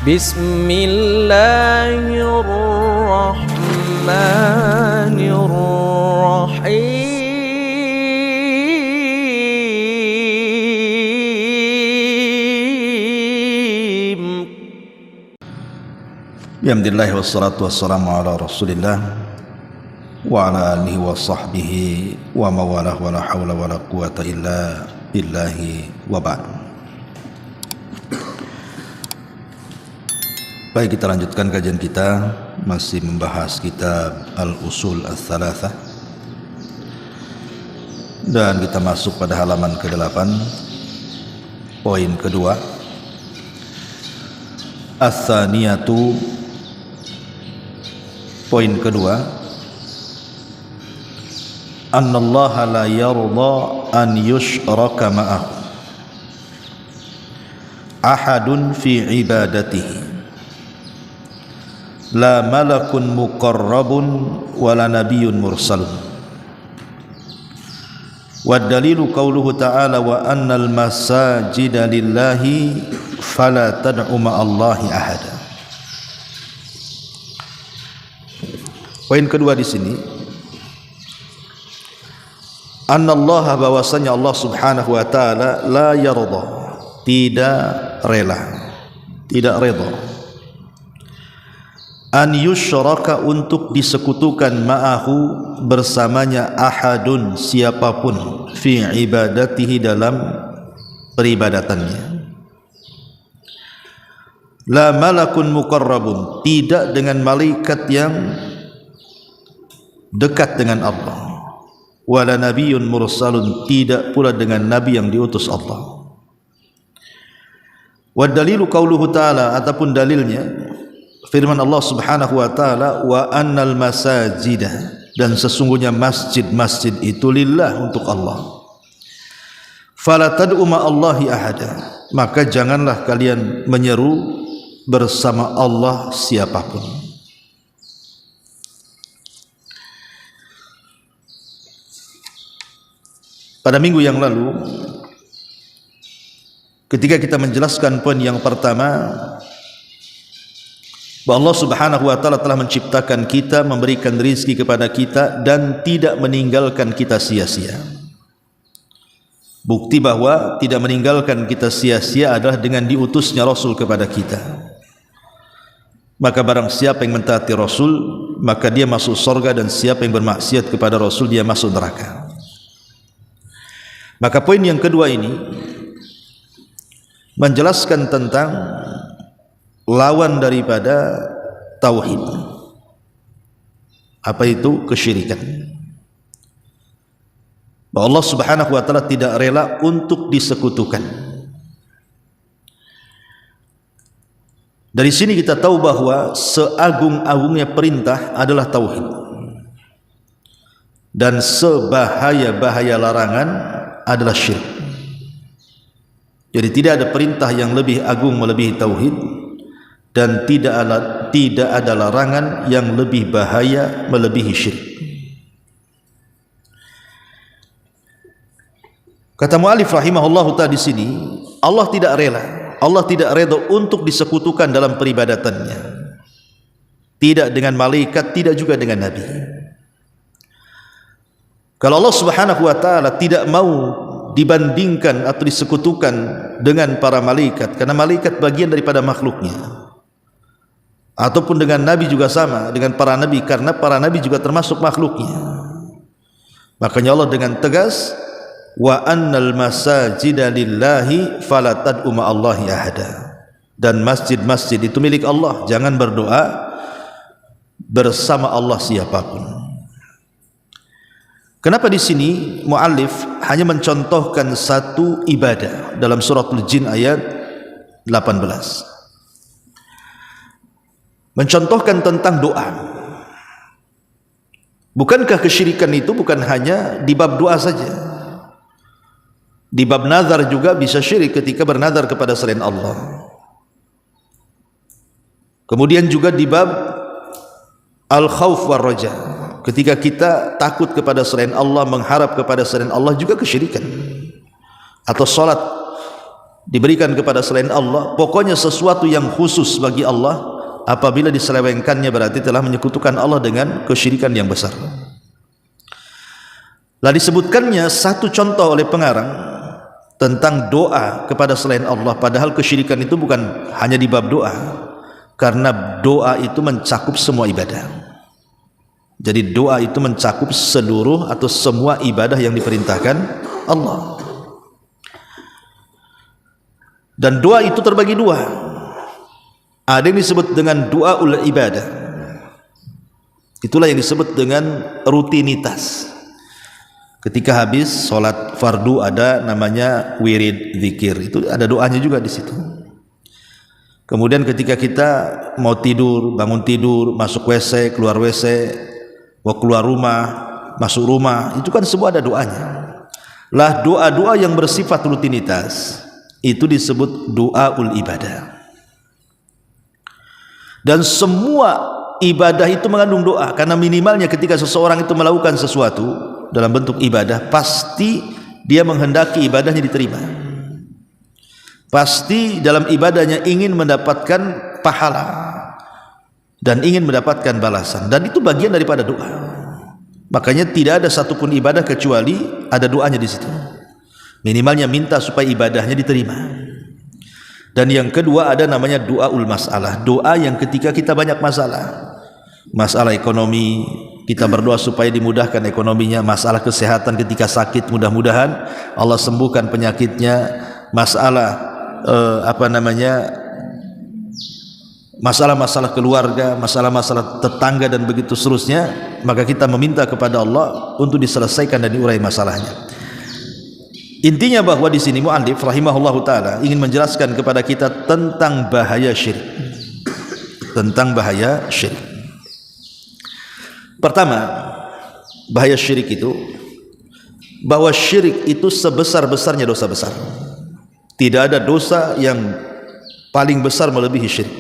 Bismillahirrahmanirrahim. Alhamdulillah wassalatu wassalamu ala Rasulillah wa ala alihi wa sahbihi wa mawalah wa la hawla wa la quwata illa billahi wa ba'd. Baik, kita lanjutkan kajian kita, masih membahas kitab Al-Usul Ats-Tsalatsah, dan kita masuk pada halaman ke-8, poin kedua. Ats-Tsaniyatu, poin kedua, annallaha la yarda an yushraka ma'ahu ahadun fi ibadatihi, la malakun muqarrabun wala nabiyyun mursalun. Wa dalilu qauluhu ta'ala wa annal masajida lillahi fala tad'u ma'allahi ahada. Poin kedua di sini, annallaha, bahwasanya Allah Subhanahu wa taala, la yarda, tidak rela, tidak redha, an yusyraka, untuk disekutukan, ma'ahu, bersamanya, ahadun, siapapun, fi ibadatihi, dalam peribadatannya. La malakun muqarrabun, tidak dengan malaikat yang dekat dengan Allah, wala nabiyyun mursalun, tidak pula dengan nabi yang diutus Allah. Wa dalilu qauluhu ta'ala, ataupun dalilnya firman Allah Subhanahu wa taala, wa annal masajida, dan sesungguhnya masjid-masjid itu lillah, untuk Allah. Fala tad'u ma'allahi ahada, maka janganlah kalian menyeru bersama Allah siapapun. Pada minggu yang lalu, ketika kita menjelaskan poin yang pertama, bahwa Allah Subhanahu wa taala telah menciptakan kita, memberikan rizki kepada kita, dan tidak meninggalkan kita sia-sia. Bukti bahwa tidak meninggalkan kita sia-sia adalah dengan diutusnya Rasul kepada kita. Maka barang siapa yang mentaati Rasul, maka dia masuk surga, dan siapa yang bermaksiat kepada Rasul, dia masuk neraka. Maka poin yang kedua ini menjelaskan tentang lawan daripada tauhid. Apa itu? Kesyirikan. Bahwa Allah Subhanahu wa taala tidak rela untuk disekutukan. Dari sini kita tahu bahwa seagung-agungnya perintah adalah tauhid, dan sebahaya-bahaya larangan adalah syirik. Jadi tidak ada perintah yang lebih agung melebihi tauhid, dan tidak ada larangan yang lebih bahaya melebihi syirik. Kata mu'allif rahimahullahu ta'ala di sini, Allah tidak rela, Allah tidak redha untuk disekutukan dalam peribadatannya, tidak dengan malaikat, tidak juga dengan nabi. Kalau Allah Subhanahu wa taala tidak mau dibandingkan atau disekutukan dengan para malaikat, karena malaikat bagian daripada makhluknya, ataupun dengan nabi juga sama, dengan para nabi, karena para nabi juga termasuk makhluknya, makanya Allah dengan tegas, wa annal masajida lillahi fala tad'u ma'allahi ahada, dan masjid-masjid itu milik Allah, jangan berdoa bersama Allah siapapun. Kenapa di sini muallif hanya mencontohkan satu ibadah dalam suratul Jin ayat 18? Mencontohkan tentang doa. Bukankah kesyirikan itu bukan hanya di bab doa saja? Di bab nazar juga bisa syirik ketika bernazar kepada selain Allah. Kemudian juga di bab al-khauf war raja, ketika kita takut kepada selain Allah, mengharap kepada selain Allah, juga kesyirikan. Atau salat diberikan kepada selain Allah, pokoknya sesuatu yang khusus bagi Allah, apabila diselewengkannya berarti telah menyekutukan Allah dengan kesyirikan yang besar. Lah disebutkannya satu contoh oleh pengarang tentang doa kepada selain Allah, padahal kesyirikan itu bukan hanya di bab doa, karena doa itu mencakup semua ibadah. Jadi doa itu mencakup seluruh atau semua ibadah yang diperintahkan Allah. Dan doa itu terbagi dua. Ada yang disebut dengan doaul ibadah, itulah yang disebut dengan rutinitas. Ketika habis sholat fardu ada namanya wirid zikir, itu ada doanya juga di situ. Kemudian ketika kita mau tidur, bangun tidur, masuk WC, keluar WC, mau keluar rumah, masuk rumah, itu kan semua ada doanya. Lah doa-doa yang bersifat rutinitas itu disebut doaul ibadah. Dan semua ibadah itu mengandung doa, karena minimalnya ketika seseorang itu melakukan sesuatu dalam bentuk ibadah, pasti dia menghendaki ibadahnya diterima. Pasti dalam ibadahnya ingin mendapatkan pahala dan ingin mendapatkan balasan, dan itu bagian daripada doa. Makanya tidak ada satupun ibadah kecuali ada doanya di situ. Minimalnya minta supaya ibadahnya diterima. Dan yang kedua ada namanya doaul masalah, doa yang ketika kita banyak masalah, masalah ekonomi, kita berdoa supaya dimudahkan ekonominya, masalah kesehatan ketika sakit mudah-mudahan Allah sembuhkan penyakitnya, masalah masalah-masalah keluarga, masalah-masalah tetangga dan begitu seterusnya, maka kita meminta kepada Allah untuk diselesaikan dan diurai masalahnya. Intinya bahwa di sini muallif rahimahullahu taala ingin menjelaskan kepada kita tentang bahaya syirik. Tentang bahaya syirik. Pertama, bahaya syirik itu bahwa syirik itu sebesar-besarnya dosa besar. Tidak ada dosa yang paling besar melebihi syirik.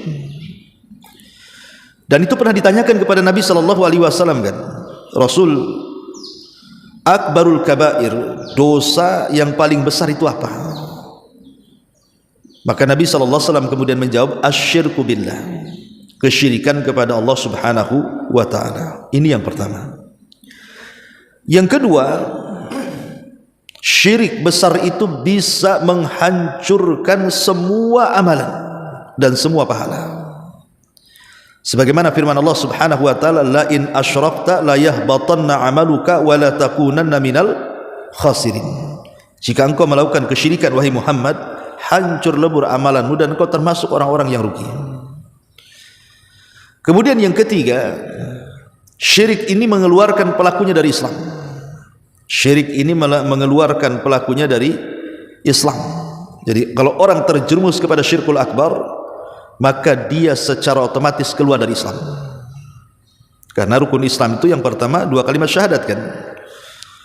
Dan itu pernah ditanyakan kepada Nabi sallallahu alaihi wasallam kan. Rasul, akbarul kabair, dosa yang paling besar itu apa? Maka Nabi SAW kemudian menjawab, asyirku billah, kesyirikan kepada Allah subhanahu wa ta'ala. Ini yang pertama. Yang kedua, syirik besar itu bisa menghancurkan semua amalan dan semua pahala. Sebagaimana firman Allah subhanahu wa ta'ala, la in asyrakta la yahbatanna amaluka wa la takunanna minal khasirin. Jika engkau melakukan kesyirikan wahai Muhammad, hancur lebur amalanmu dan engkau termasuk orang-orang yang rugi. Kemudian yang ketiga, syirik ini mengeluarkan pelakunya dari Islam. Syirik ini mengeluarkan pelakunya dari Islam. Jadi kalau orang terjerumus kepada syirkul akbar, maka dia secara otomatis keluar dari Islam. Karena rukun Islam itu yang pertama dua kalimat syahadat kan.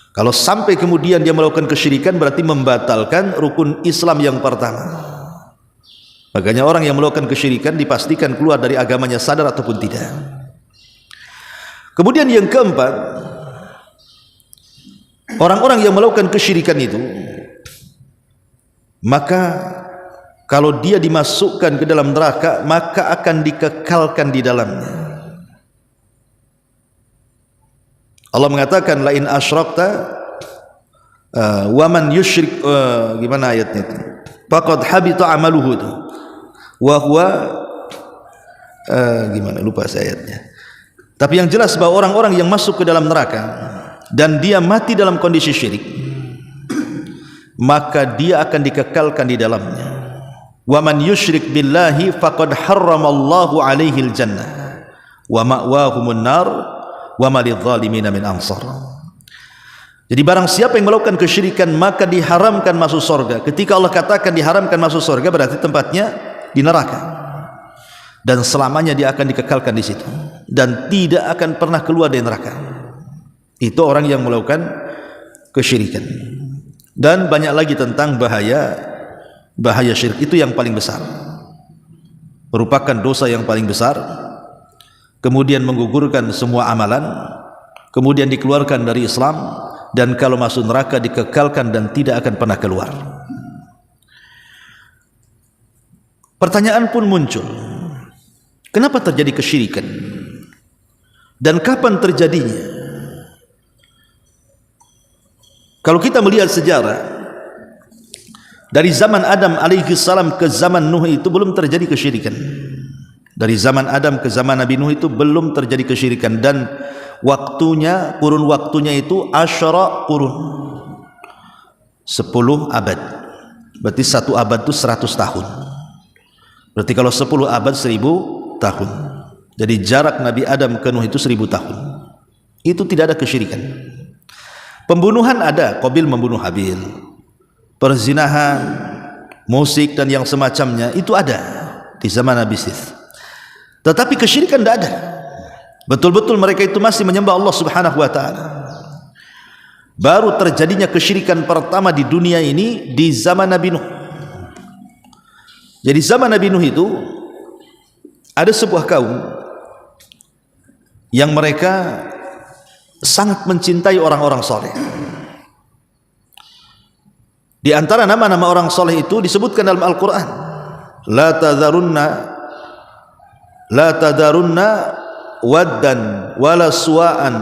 Kalau sampai kemudian dia melakukan kesyirikan, berarti membatalkan rukun Islam yang pertama. Makanya orang yang melakukan kesyirikan dipastikan keluar dari agamanya, sadar ataupun tidak. Kemudian yang keempat, orang-orang yang melakukan kesyirikan itu, maka kalau dia dimasukkan ke dalam neraka, maka akan dikekalkan di dalamnya. Allah mengatakan, la in asyrakta wa man yusyrik, gimana ayatnya itu? Faqad habita amaluhu wa huwa gimana, lupa saya ayatnya. Tapi yang jelas bahwa orang-orang yang masuk ke dalam neraka dan dia mati dalam kondisi syirik, maka dia akan dikekalkan di dalamnya. Wa man yusyrik billahi faqad harramallahu alaihi aljannah wa ma'wahumun nar wa ma lidh-dhalimin min ansar. Jadi barang siapa yang melakukan kesyirikan maka diharamkan masuk surga. Ketika Allah katakan diharamkan masuk surga, berarti tempatnya di neraka. Dan selamanya dia akan dikekalkan di situ dan tidak akan pernah keluar dari neraka. Itu orang yang melakukan kesyirikan. Dan banyak lagi tentang bahaya syirik, itu yang paling besar, merupakan dosa yang paling besar, kemudian menggugurkan semua amalan, kemudian dikeluarkan dari Islam, dan kalau masuk neraka dikekalkan dan tidak akan pernah keluar. Pertanyaan pun muncul, kenapa terjadi kesyirikan dan kapan terjadinya? Kalau kita melihat sejarah, dari zaman Adam alaihi salam ke zaman Nuh itu belum terjadi kesyirikan. Dari zaman Adam ke zaman Nabi Nuh itu belum terjadi kesyirikan, dan waktunya, kurun waktunya itu asyara kurun, 10 abad. Berarti 1 abad itu 100 tahun. Berarti kalau 10 abad 1000 tahun. Jadi jarak Nabi Adam ke Nuh itu 1000 tahun. Itu tidak ada kesyirikan. Pembunuhan ada, Qabil membunuh Habil. Perzinahan, musik dan yang semacamnya itu ada di zaman Nabi Sith. Tetapi kesyirikan tidak ada. Betul-betul mereka itu masih menyembah Allah Subhanahu wa taala. Baru terjadinya kesyirikan pertama di dunia ini di zaman Nabi Nuh. Jadi zaman Nabi Nuh itu ada sebuah kaum yang mereka sangat mencintai orang-orang soleh. Di antara nama-nama orang soleh itu disebutkan dalam Al-Quran, la tadarunna waddan wala suwa'an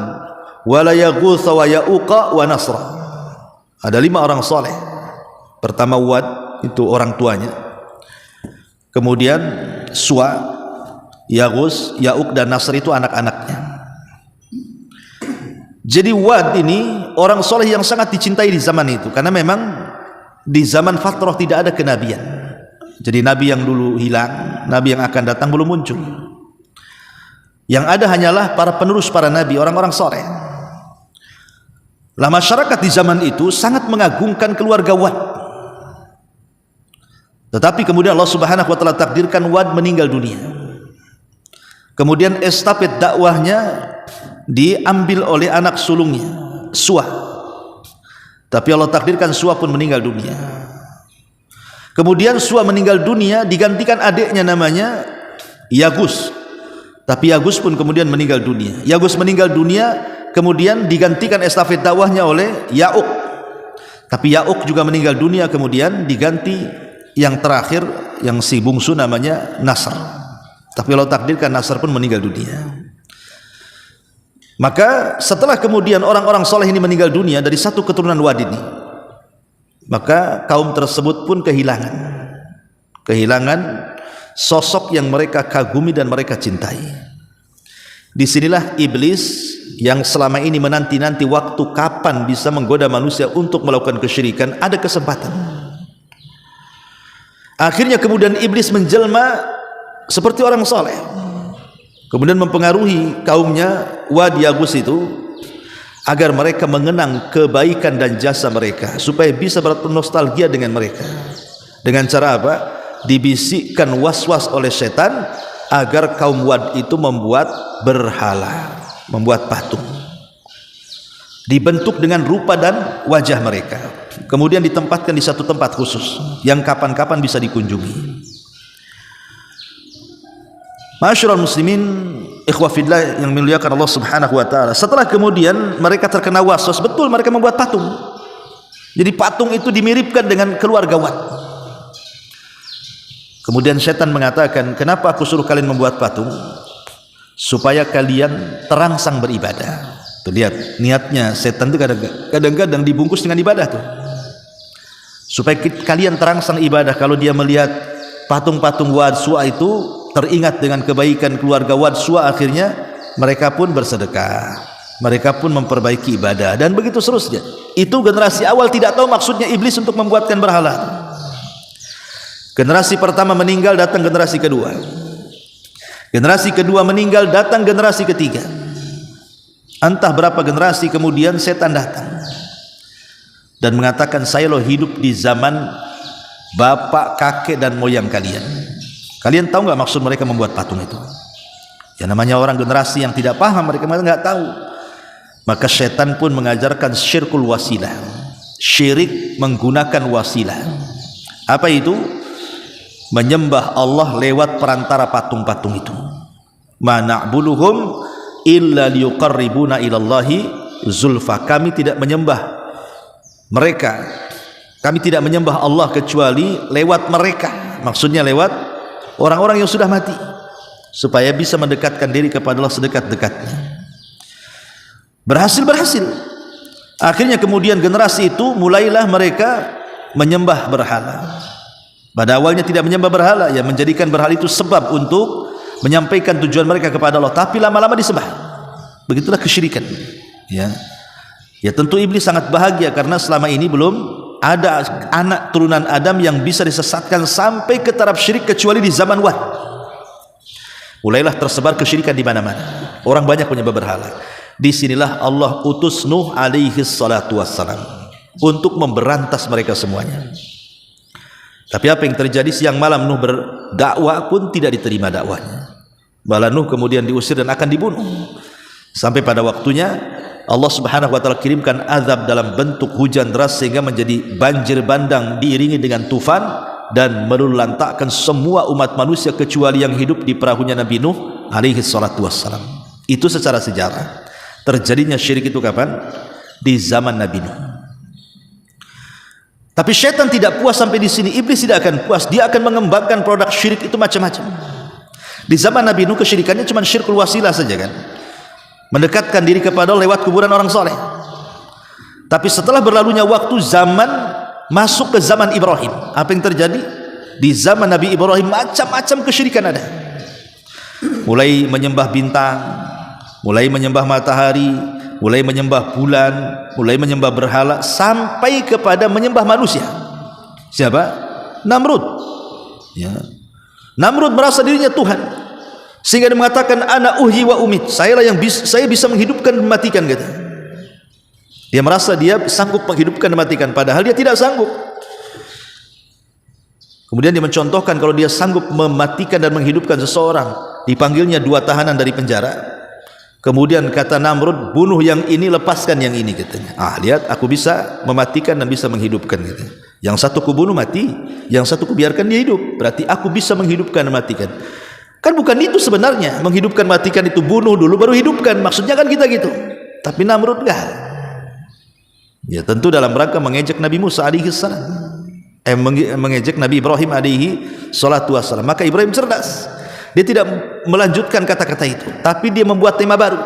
wala yaghutha wa ya'uqa wa nasra. Ada 5 orang soleh. Pertama Wad, itu orang tuanya. Kemudian Suwa, Yaghus, Ya'uq dan Nasr itu anak-anaknya. Jadi Wad ini orang soleh yang sangat dicintai di zaman itu, karena memang di zaman fatrah tidak ada kenabian. Jadi nabi yang dulu hilang, nabi yang akan datang belum muncul. Yang ada hanyalah para penerus para nabi, orang-orang soleh. Lah masyarakat di zaman itu sangat mengagungkan keluarga Wad. Tetapi kemudian Allah Subhanahu wa taala takdirkan Wad meninggal dunia. Kemudian estafet dakwahnya diambil oleh anak sulungnya, Suwa. Tapi Allah takdirkan Suwa pun meninggal dunia. Kemudian Suwa meninggal dunia, digantikan adiknya namanya Yagus. Tapi Yagus pun kemudian meninggal dunia. Yagus meninggal dunia, kemudian digantikan estafet dakwahnya oleh Ya'uq. Tapi Ya'uq juga meninggal dunia, kemudian diganti yang terakhir, yang si bungsu namanya Nasr. Tapi Allah takdirkan Nasr pun meninggal dunia. Maka setelah kemudian orang-orang soleh ini meninggal dunia dari satu keturunan Wad ini, maka kaum tersebut pun kehilangan sosok yang mereka kagumi dan mereka cintai. Disinilah iblis yang selama ini menanti-nanti waktu kapan bisa menggoda manusia untuk melakukan kesyirikan, ada kesempatan. Akhirnya kemudian iblis menjelma seperti orang soleh, kemudian mempengaruhi kaumnya Wad Yagus itu agar mereka mengenang kebaikan dan jasa mereka, supaya bisa bernostalgia dengan mereka. Dengan cara apa? Dibisikkan was-was oleh setan agar kaum Wad itu membuat berhala, membuat patung, dibentuk dengan rupa dan wajah mereka, kemudian ditempatkan di satu tempat khusus yang kapan-kapan bisa dikunjungi. Ma'asyiral muslimin, ikhwah fillah yang dimuliakan Allah Subhanahu wa taala. Setelah kemudian mereka terkena waswas, betul mereka membuat patung. Jadi patung itu dimiripkan dengan keluarga Wad. Kemudian setan mengatakan, "Kenapa aku suruh kalian membuat patung? Supaya kalian terangsang beribadah." Tuh lihat, niatnya setan itu kadang-kadang dibungkus dengan ibadah tuh. Supaya kalian terangsang ibadah. Kalau dia melihat patung-patung Wad Suwa itu teringat dengan kebaikan keluarga Wad Suwa, akhirnya mereka pun bersedekah, mereka pun memperbaiki ibadah, dan begitu seterusnya. Itu generasi awal tidak tahu maksudnya iblis untuk membuatkan berhala. Generasi pertama meninggal, datang generasi kedua. Generasi kedua meninggal, datang generasi ketiga. Entah berapa generasi kemudian setan datang dan mengatakan, "Saya loh hidup di zaman bapak, kakek dan moyang kalian. Kalian tahu nggak maksud mereka membuat patung itu?" Ya namanya orang generasi yang tidak paham, mereka nggak tahu. Maka setan pun mengajarkan syirkul wasilah, syirik menggunakan wasilah. Apa itu? Menyembah Allah lewat perantara patung-patung itu. Ma na'buduhum illa liyuqarribuna ilallahi zulfa. Kami tidak menyembah mereka, kami tidak menyembah Allah kecuali lewat mereka. Maksudnya lewat orang-orang yang sudah mati, supaya bisa mendekatkan diri kepada Allah sedekat-dekatnya. Berhasil. Akhirnya kemudian generasi itu mulailah mereka menyembah berhala. Pada awalnya tidak menyembah berhala, ya menjadikan berhala itu sebab untuk menyampaikan tujuan mereka kepada Allah, tapi lama-lama disembah. Begitulah kesyirikan. Ya tentu iblis sangat bahagia karena selama ini belum ada anak turunan Adam yang bisa disesatkan sampai ke taraf syirik kecuali di zaman Wad. Mulailah tersebar kesyirikan di mana-mana. Orang banyak menyembah berhala. Disinilah Allah utus Nuh alaihi salatu wassalam untuk memberantas mereka semuanya. Tapi apa yang terjadi? Siang malam Nuh berdakwah pun tidak diterima dakwahnya. Malah Nuh kemudian diusir dan akan dibunuh. Sampai pada waktunya Allah subhanahu wa ta'ala kirimkan azab dalam bentuk hujan deras sehingga menjadi banjir bandang diiringi dengan tufan dan melulantakkan semua umat manusia kecuali yang hidup di perahunya Nabi Nuh alaihi salatu wassalam. Itu secara sejarah. Terjadinya syirik itu kapan? Di zaman Nabi Nuh. Tapi syaitan tidak puas sampai di sini. Iblis tidak akan puas. Dia akan mengembangkan produk syirik itu macam-macam. Di zaman Nabi Nuh kesyirikannya cuma syirkul wasilah saja kan, mendekatkan diri kepada Allah lewat kuburan orang soleh. Tapi setelah berlalunya waktu, zaman masuk ke zaman Ibrahim. Apa yang terjadi? Di zaman Nabi Ibrahim macam-macam kesyirikan ada. Mulai menyembah bintang, mulai menyembah matahari, mulai menyembah bulan, mulai menyembah berhala, sampai kepada menyembah manusia. Siapa? Namrud. Namrud merasa dirinya Tuhan, sehingga dia mengatakan ana uhyi wa umit, saya bisa menghidupkan dan mematikan gitu. Dia merasa dia sanggup menghidupkan dan mematikan, padahal dia tidak sanggup. Kemudian dia mencontohkan kalau dia sanggup mematikan dan menghidupkan seseorang, dipanggilnya 2 tahanan dari penjara. Kemudian kata Namrud, bunuh yang ini, lepaskan yang ini katanya. Lihat, aku bisa mematikan dan bisa menghidupkan gitu. Yang satu ku bunuh mati, yang satu ku biarkan dia hidup. Berarti aku bisa menghidupkan dan mematikan. Kan bukan itu sebenarnya, menghidupkan matikan itu bunuh dulu baru hidupkan, maksudnya kan kita gitu. Tapi Namrud enggak. Ya tentu dalam rangka mengejek Nabi Musa alaihi salam, mengejek Nabi Ibrahim alaihi salatu wassalam. Maka Ibrahim cerdas, dia tidak melanjutkan kata-kata itu, tapi dia membuat tema baru.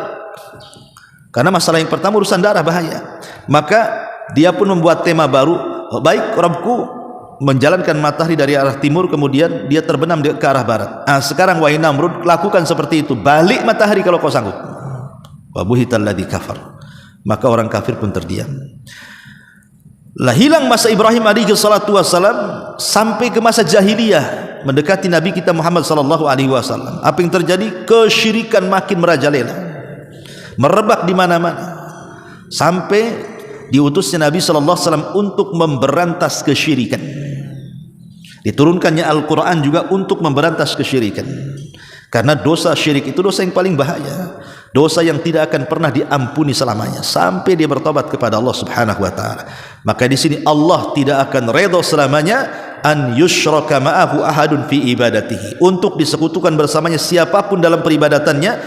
Karena masalah yang pertama urusan darah bahaya, maka dia pun membuat tema baru. Baik, Rabbku menjalankan matahari dari arah timur, kemudian dia terbenam ke arah barat. Sekarang wahai Namrud, lakukan seperti itu, balik matahari kalau kau sanggup. Wa buhital ladzi kafar, maka orang kafir pun terdiam. Lah hilang masa Ibrahim alaihi salatu wassalam sampai ke masa jahiliyah, mendekati Nabi kita Muhammad sallallahu alaihi wasallam. Apa yang terjadi? Kesyirikan makin merajalela, merebak di mana-mana, sampai diutusnya Nabi sallallahu alaihi wasallam untuk memberantas kesyirikan. Diturunkannya Al-Quran juga untuk memberantas kesyirikan, karena dosa syirik itu dosa yang paling bahaya, dosa yang tidak akan pernah diampuni selamanya sampai dia bertobat kepada Allah subhanahu wa ta'ala. Maka di sini Allah tidak akan redha selamanya an yushraka ma'ahu ahadun fi ibadatihi, untuk disekutukan bersamanya siapapun dalam peribadatannya,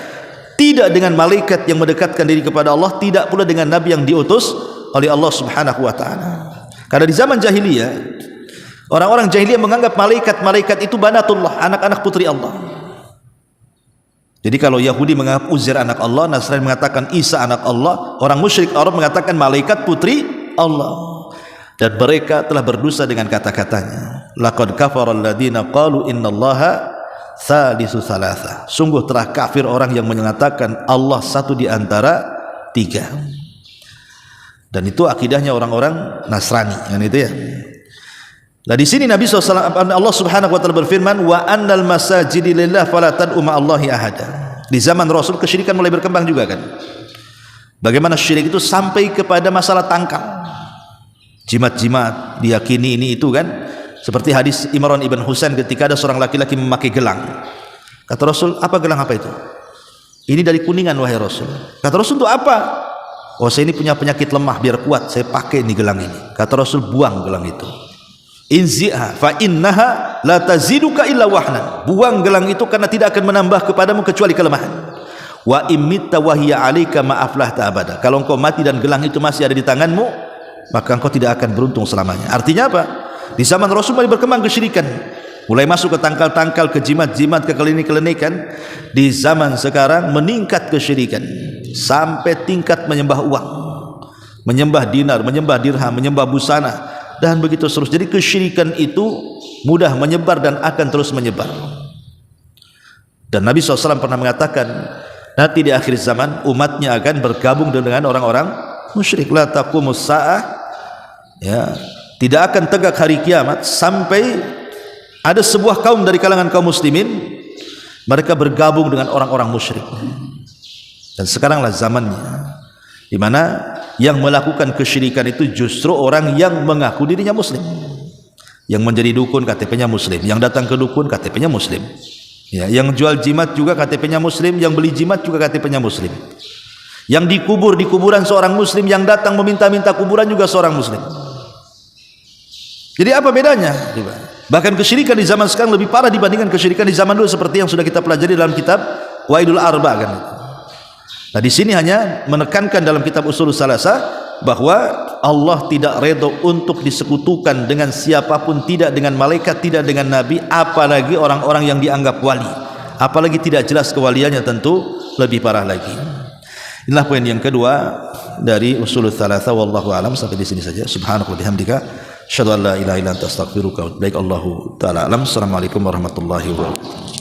tidak dengan malaikat yang mendekatkan diri kepada Allah, tidak pula dengan nabi yang diutus oleh Allah subhanahu wa ta'ala. Karena di zaman jahiliyah, orang-orang jahiliyah menganggap malaikat itu banatullah, anak-anak putri Allah. Jadi kalau Yahudi menganggap Uzair anak Allah, Nasrani mengatakan Isa anak Allah, orang musyrik Arab mengatakan malaikat putri Allah. Dan mereka telah berdosa dengan kata-katanya. Laqad kafara alladziina qalu innallaha tsalitsu tsalatsa. Sungguh telah kafir orang yang mengatakan Allah satu di antara 3. Dan itu akidahnya orang-orang Nasrani, kan itu ya. Nah di sini Nabi SAW, Allah Subhanahu wa taala berfirman, wa annal masajida lillah fala tad'u ma'allahi ahada. Di zaman Rasul kesyirikan mulai berkembang juga kan. Bagaimana syirik itu sampai kepada masalah tangkal, jimat-jimat, diyakini ini itu kan. Seperti hadis Imran ibn Husain ketika ada seorang laki-laki memakai gelang. Kata Rasul, apa gelang apa itu? Ini dari kuningan wahai Rasul. Kata Rasul, untuk apa? Oh, saya ini punya penyakit lemah, biar kuat saya pakai ini gelang ini. Kata Rasul, buang gelang itu. Inzi'ha fa innaha la taziduka illa wahnan. Buang gelang itu karena tidak akan menambah kepadamu kecuali kelemahan. Wa imitta wa hiya 'alaika ma aflahta abada. Kalau engkau mati dan gelang itu masih ada di tanganmu, maka engkau tidak akan beruntung selamanya. Artinya apa? Di zaman Rasul mulai berkembang kesyirikan. mulai masuk ke tangkal-tangkal, ke jimat-jimat, ke klinik-klinikan. Di zaman sekarang meningkat kesyirikan sampai tingkat menyembah uang, menyembah dinar, menyembah dirham, menyembah busana, dan begitu terus. Jadi kesyirikan itu mudah menyebar dan akan terus menyebar. Dan Nabi SAW pernah mengatakan, nanti di akhir zaman umatnya akan bergabung dengan orang-orang musyrik. La taqumus sa'ah, ya, tidak akan tegak hari kiamat sampai ada sebuah kaum dari kalangan kaum muslimin mereka bergabung dengan orang-orang musyrik. Dan sekaranglah zamannya di mana yang melakukan kesyirikan itu justru orang yang mengaku dirinya muslim. Yang menjadi dukun KTP-nya muslim, yang datang ke dukun KTP-nya muslim. Ya, yang jual jimat juga KTP-nya muslim, yang beli jimat juga KTP-nya muslim. Yang dikubur di kuburan seorang muslim, yang datang meminta-minta kuburan juga seorang muslim. Jadi apa bedanya? Bahkan kesyirikan di zaman sekarang lebih parah dibandingkan kesyirikan di zaman dulu, seperti yang sudah kita pelajari dalam kitab Waidul Arba kan. Nah, di sini hanya menekankan dalam kitab Ushul Tsalatsa bahwa Allah tidak redha untuk disekutukan dengan siapapun, tidak dengan malaikat, tidak dengan nabi, apalagi orang-orang yang dianggap wali, apalagi tidak jelas kewaliannya, tentu lebih parah lagi. Inilah poin yang kedua dari Ushul Tsalatsa. Wallahu alam. Sampai di sini saja. Subhanaka wa bihamdika asyhadu an la ilaha illa anta astaghfiruka wa atubu ilaik. Allahu taala alam. Assalamualaikum warahmatullahi wabarakatuh.